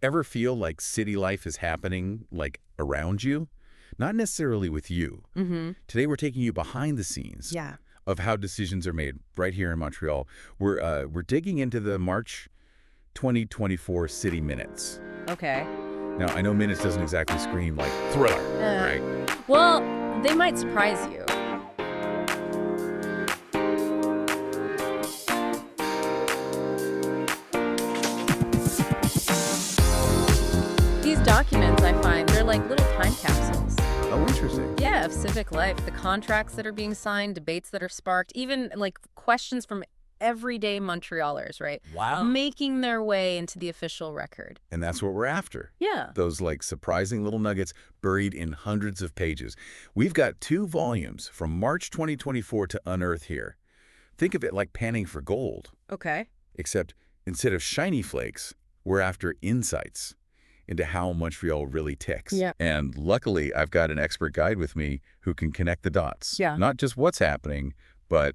Ever feel like city life is happening, like, around you? Not necessarily with you. Mm-hmm. Today, we're taking you behind the scenes Yeah. of how decisions are made right here in Montreal. We're digging into the March 2024 City Minutes. Okay. Now, I know Minutes doesn't exactly scream like thriller, right? Well, they might surprise you. These documents, I find, they're like little time capsules. Oh, interesting. Yeah, of civic life. The contracts that are being signed, debates that are sparked, even like questions from everyday Montrealers, right? Wow. Making their way into the official record. And that's what we're after. Yeah. Those, like, surprising little nuggets buried in hundreds of pages. We've got 2 volumes from March 2024 to unearth here. Think of it like panning for gold. Okay. Except instead of shiny flakes, we're after insights into how Montreal really ticks. Yeah. And luckily, I've got an expert guide with me who can connect the dots. Yeah. Not just what's happening, but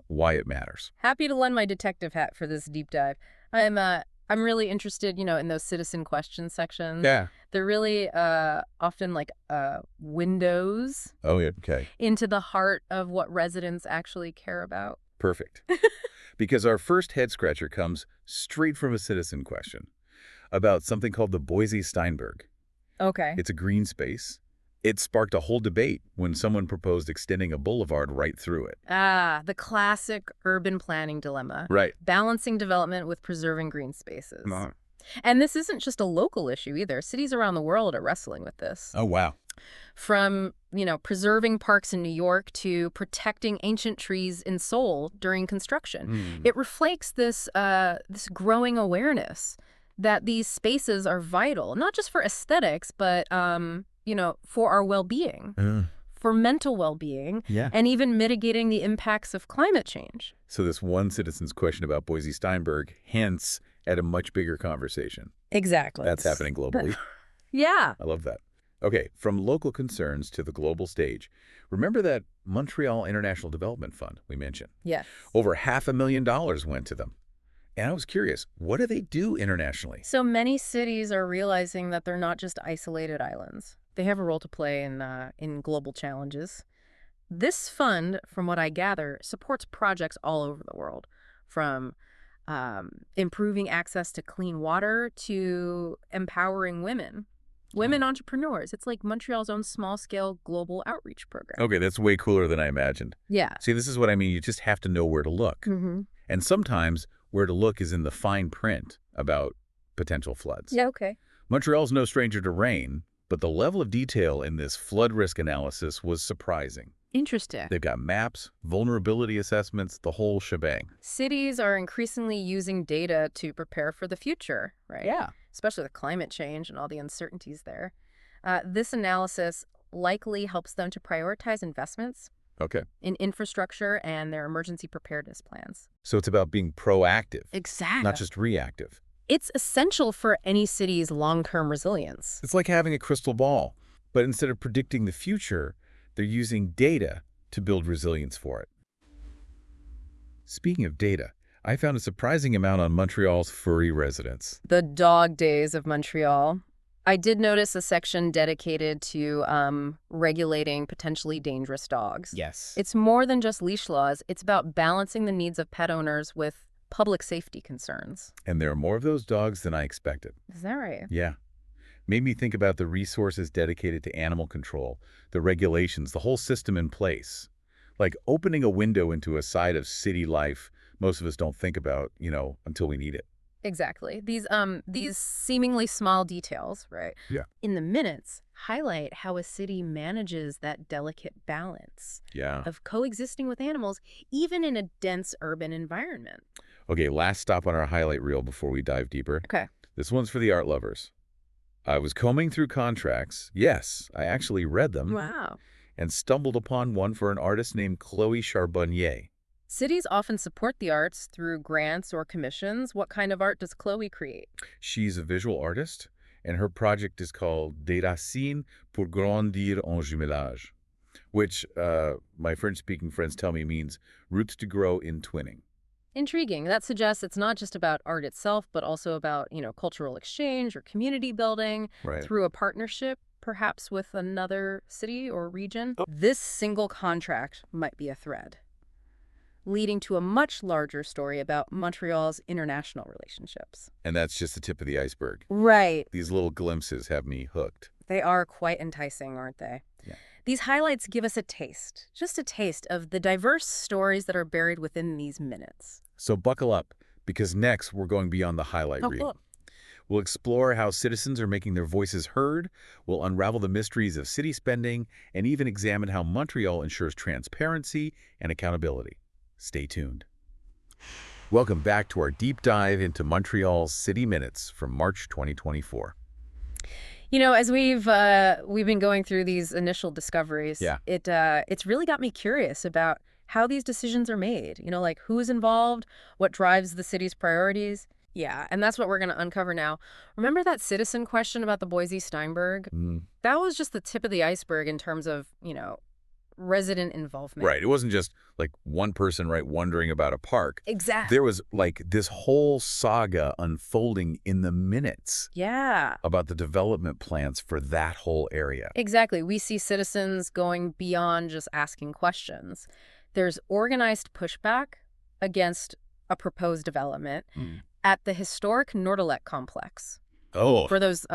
why it matters. Happy to lend my detective hat for this deep dive. I'm really interested, in those citizen question sections. Yeah. They're really often like windows Oh, yeah. Okay. into the heart of what residents actually care about. Perfect. Because our first head-scratcher comes straight from a citizen question about something called the Boise-Steinberg. Okay. It's a green space. It sparked a whole debate when someone proposed extending a boulevard right through it. The classic urban planning dilemma. Right. Balancing development with preserving green spaces. And this isn't just a local issue either. Cities around the world are wrestling with this. Oh, wow. From, preserving parks in New York to protecting ancient trees in Seoul during construction. It reflects this growing awareness that these spaces are vital, not just for aesthetics, but, for our well-being, for mental well-being, Yeah. and even mitigating the impacts of climate change. So this one citizen's question about Boise-Steinberg hints at a much bigger conversation. Exactly. That's happening globally. Yeah. I love that. Okay, from local concerns to the global stage. Remember that Montreal International Development Fund we mentioned? Yes. Over $500,000 went to them. And I was curious, what do they do internationally? So many cities are realizing that they're not just isolated islands. They have a role to play in global challenges. This fund, from what I gather, supports projects all over the world, from improving access to clean water to empowering women entrepreneurs. It's like Montreal's own small-scale global outreach program. Okay, that's way cooler than I imagined. Yeah. See, this is what I mean. You just have to know where to look. Mm-hmm. And sometimes where to look is in the fine print about potential floods. Yeah, okay. Montreal's no stranger to rain, but the level of detail in this flood risk analysis was surprising. Interesting. They've got maps, vulnerability assessments, the whole shebang. Cities are increasingly using data to prepare for the future, right? Yeah. Especially with climate change and all the uncertainties there. This analysis likely helps them to prioritize investments Okay. in infrastructure and their emergency preparedness plans. So it's about being proactive, Exactly. not just reactive. It's essential for any city's long-term resilience. It's like having a crystal ball, but instead of predicting the future, they're using data to build resilience for it. Speaking of data, I found a surprising amount on Montreal's furry residents. The dog days of Montreal. I did notice a section dedicated to regulating potentially dangerous dogs. Yes. It's more than just leash laws. It's about balancing the needs of pet owners with public safety concerns. And there are more of those dogs than I expected. Is that right? Yeah. Made me think about the resources dedicated to animal control, the regulations, the whole system in place. Like opening a window into a side of city life most of us don't think about, until we need it. Exactly. These seemingly small details, right? Yeah. In the minutes, highlight how a city manages that delicate balance Yeah. of coexisting with animals, even in a dense urban environment. Okay, last stop on our highlight reel before we dive deeper. Okay. This one's for the art lovers. I was combing through contracts. Yes, I actually read them. Wow. And stumbled upon one for an artist named Chloe Charbonnier. Cities often support the arts through grants or commissions. What kind of art does Chloe create? She's a visual artist, and her project is called Des racines pour grandir en jumelage, which my French-speaking friends tell me means roots to grow in twinning. Intriguing. That suggests it's not just about art itself, but also about, cultural exchange or community building Right. through a partnership, perhaps with another city or region. This single contract might be a thread, leading to a much larger story about Montreal's international relationships. And that's just the tip of the iceberg. Right. These little glimpses have me hooked. They are quite enticing, aren't they? Yeah. These highlights give us a taste, just a taste, of the diverse stories that are buried within these minutes. So buckle up, because next we're going beyond the highlight reel. Cool. We'll explore how citizens are making their voices heard, we'll unravel the mysteries of city spending, and even examine how Montreal ensures transparency and accountability. Stay tuned. Welcome back to our deep dive into Montreal's City Minutes from March 2024. As we've been going through these initial discoveries, Yeah. It's really got me curious about how these decisions are made. Like who's involved, what drives the city's priorities. Yeah, and that's what we're going to uncover now. Remember that citizen question about the Boise Steinberg? That was just the tip of the iceberg in terms of, resident involvement. Right. It wasn't just like one person, right, wondering about a park. Exactly. There was like this whole saga unfolding in the minutes. Yeah. About the development plans for that whole area. Exactly. We see citizens going beyond just asking questions. There's organized pushback against a proposed development at the historic Nordelec complex. Oh. For those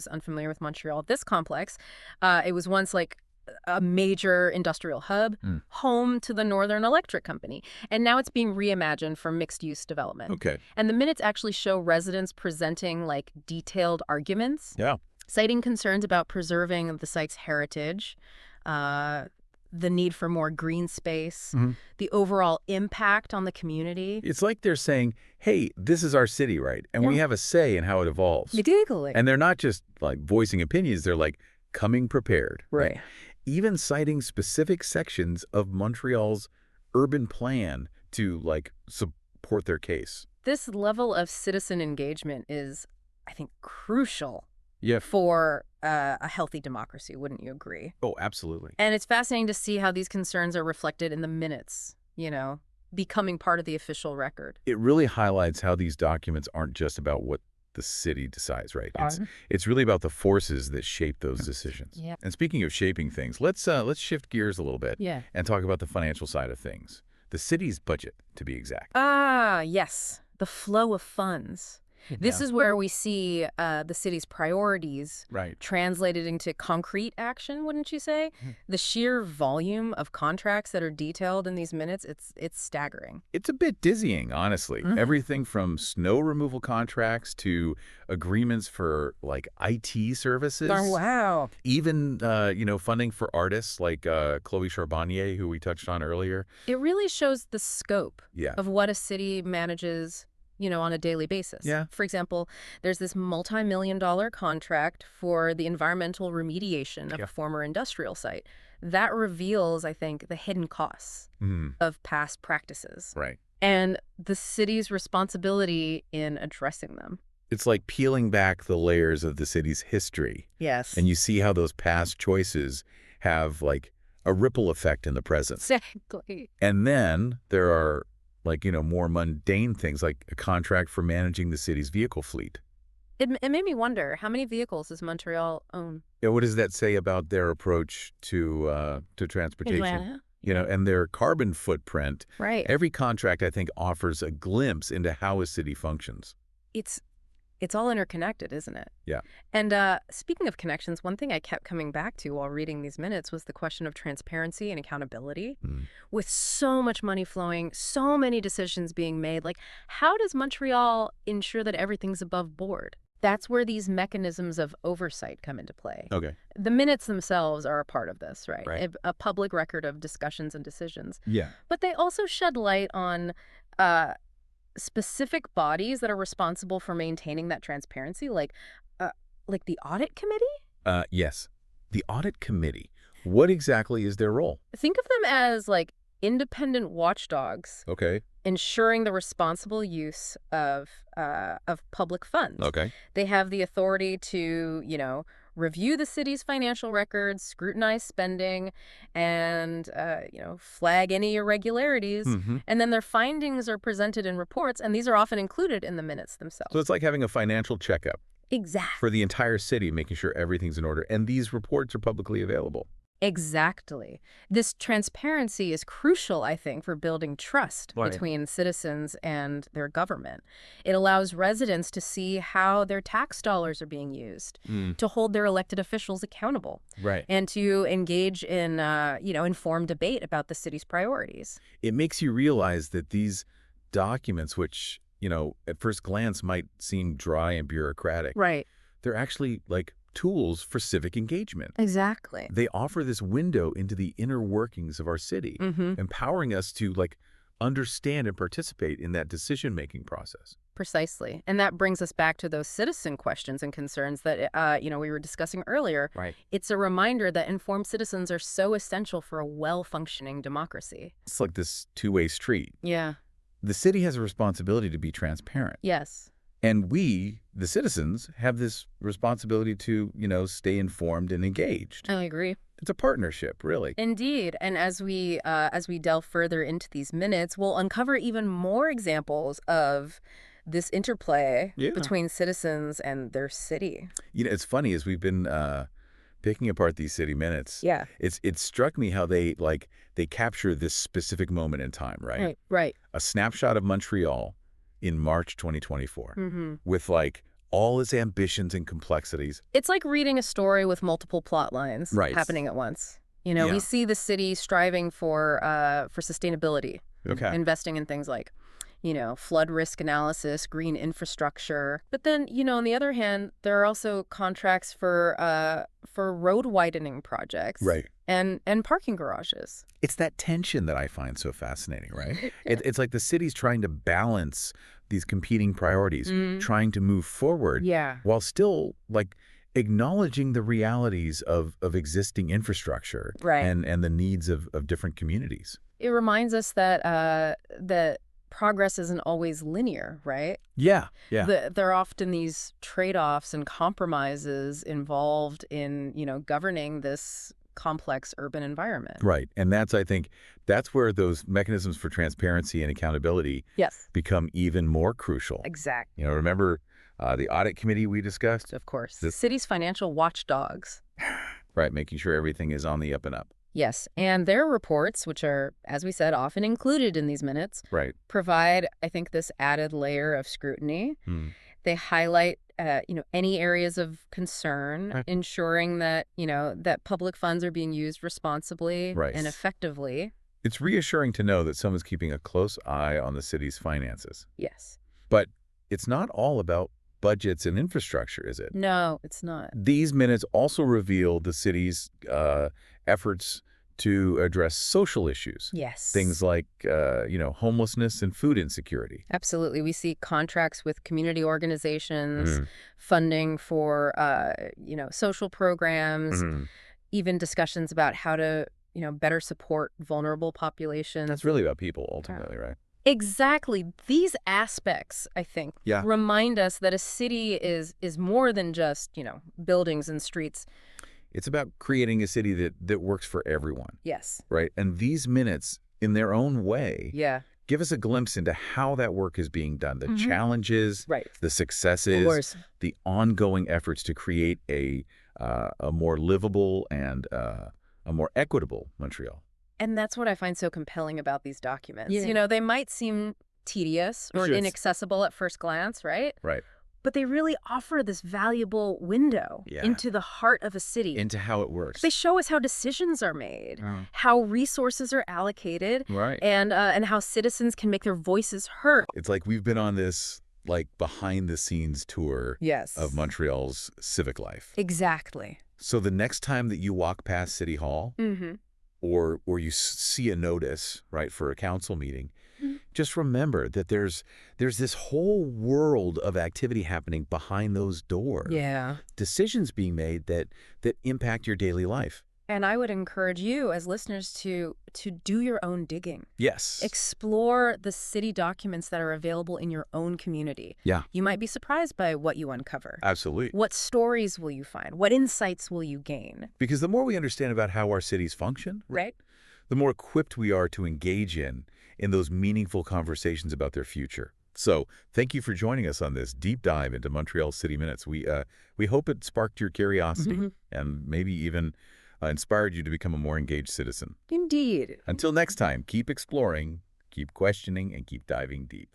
unfamiliar with Montreal, this complex, it was once like a major industrial hub, home to the Northern Electric Company. And now it's being reimagined for mixed-use development. Okay. And the minutes actually show residents presenting like detailed arguments, citing concerns about preserving the site's heritage, the need for more green space, the overall impact on the community. It's like they're saying, hey, this is our city, right? And we have a say in how it evolves. Exactly. And they're not just like voicing opinions, they're like coming prepared. Right. Even citing specific sections of Montreal's urban plan to like support their case. This level of citizen engagement is, I think, crucial Yeah. for a healthy democracy, wouldn't you agree? Oh, absolutely. And it's fascinating to see how these concerns are reflected in the minutes, becoming part of the official record. It really highlights how these documents aren't just about what the city decides, right? It's really about the forces that shape those decisions. Yeah. And speaking of shaping things, let's shift gears a little bit and talk about the financial side of things. The city's budget, to be exact. Ah, yes. The flow of funds. This is where we see the city's priorities translated into concrete action, wouldn't you say? The sheer volume of contracts that are detailed in these minutes, it's staggering. It's a bit dizzying, honestly. Everything from snow removal contracts to agreements for like IT services. Oh, wow. Even, funding for artists like Chloe Charbonnier, who we touched on earlier. It really shows the scope Yeah. of what a city manages on a daily basis. Yeah. For example, there's this multi-million-dollar contract for the environmental remediation of a former industrial site. That reveals, I think, the hidden costs of past practices. Right. And the city's responsibility in addressing them. It's like peeling back the layers of the city's history. Yes. And you see how those past choices have like a ripple effect in the present. Exactly. And then there are more mundane things like a contract for managing the city's vehicle fleet. It made me wonder, how many vehicles does Montreal own? Yeah, what does that say about their approach to transportation? Atlanta. And their carbon footprint. Right. Every contract, I think, offers a glimpse into how a city functions. It's all interconnected, isn't it? Yeah. And speaking of connections, one thing I kept coming back to while reading these minutes was the question of transparency and accountability. With so much money flowing, so many decisions being made, like how does Montreal ensure that everything's above board? That's where these mechanisms of oversight come into play. Okay. The minutes themselves are a part of this, right? Right. A public record of discussions and decisions. Yeah. But they also shed light on specific bodies that are responsible for maintaining that transparency, like the audit committee? Yes. The audit committee. What exactly is their role? Think of them as like independent watchdogs. Okay. Ensuring the responsible use of public funds. Okay. They have the authority to, review the city's financial records, scrutinize spending, and, flag any irregularities. Hmm. And then their findings are presented in reports, and these are often included in the minutes So themselves. it's like having a financial checkup for Exactly. the entire city, making sure everything's in order. And these reports are publicly available. Exactly. This transparency is crucial, I think, for building trust Right. between citizens and their government. It allows residents to see how their tax dollars are being used, Mm, to hold their elected officials accountable, right. and to engage in, informed debate about the city's priorities. It makes you realize that these documents, which, at first glance might seem dry and bureaucratic, Right. they're actually like tools for civic engagement. Exactly. They offer this window into the inner workings of our city, Mm-hmm. empowering us to understand and participate in that decision-making process. Precisely. And that brings us back to those citizen questions and concerns that, we were discussing earlier. Right. It's a reminder that informed citizens are so essential for a well-functioning democracy. It's like this two-way street. Yeah. The city has a responsibility to be transparent. Yes. And we, the citizens, have this responsibility to, stay informed and engaged. I agree. It's a partnership, really. Indeed. And as we delve further into these minutes, we'll uncover even more examples of this interplay Yeah. between citizens and their city. It's funny as we've been picking apart these city minutes. Yeah. It struck me how they capture this specific moment in time, right? Right. Right. A snapshot of Montreal in March 2024 Mm-hmm. with all its ambitions and complexities. It's like reading a story with multiple plot lines Right. happening at once. Yeah. We see the city striving for sustainability, Okay. investing in things like, flood risk analysis, green infrastructure. But then, on the other hand, there are also contracts for road widening projects, Right. and parking garages. It's that tension that I find so fascinating, right? It's like the city's trying to balance these competing priorities, trying to move forward Yeah. while still acknowledging the realities of existing infrastructure Right. and the needs of different communities. It reminds us that progress isn't always linear, right? Yeah, yeah. There are often these trade-offs and compromises involved in, governing this complex urban environment. Right. And I think that's where those mechanisms for transparency and accountability Yes, become even more crucial. exactly. Remember the audit committee we discussed? Of course. The- The city's financial watchdogs. Right, making sure everything is on the up and up. Yes, and their reports, which are, as we said, often included in these minutes, Right. provide, I think, this added layer of scrutiny. Hmm. They highlight, any areas of concern, Right. ensuring that, that public funds are being used responsibly Right. and effectively. It's reassuring to know that someone's keeping a close eye on the city's finances. Yes. But it's not all about budgets and infrastructure, is it? No, it's not. These minutes also reveal the city's efforts to address social issues. Yes. Things like, homelessness and food insecurity. Absolutely. We see contracts with community organizations, Mhm. funding for, social programs, Mhm. even discussions about how to, better support vulnerable populations. That's really about people, ultimately, right? Exactly. These aspects, I think, Yeah. remind us that a city is more than just, buildings and streets. It's about creating a city that works for everyone, Yes. right? And these minutes, in their own way, Yeah. give us a glimpse into how that work is being done, the Mhm. challenges, Right. the successes, Of course. the ongoing efforts to create a more livable and a more equitable Montreal. And that's what I find so compelling about these documents. Yeah. They might seem tedious or Sure, it's- inaccessible at first glance, right? Right. But they really offer this valuable window Yeah. into the heart of a city. Into how it works. They show us how decisions are made, Oh. how resources are allocated, Right. and how citizens can make their voices heard. It's like we've been on this behind-the-scenes tour Yes. of Montreal's civic life. Exactly. So the next time that you walk past City Hall, Mm-hmm. or you see a notice, right, for a council meeting, just remember that there's this whole world of activity happening behind those doors. Yeah. Decisions being made that impact your daily life. And I would encourage you as listeners to do your own digging. Yes. Explore the city documents that are available in your own community. Yeah, You might be surprised by what you uncover. absolutely. What stories will you find? What insights will you gain? Because the more we understand about how our cities function, Right? the more equipped we are to engage in those meaningful conversations about their future. So, thank you for joining us on this deep dive into Montreal City Minutes. We hope it sparked your curiosity and maybe even inspired you to become a more engaged citizen. Indeed. Until next time, keep exploring, keep questioning, and keep diving deep.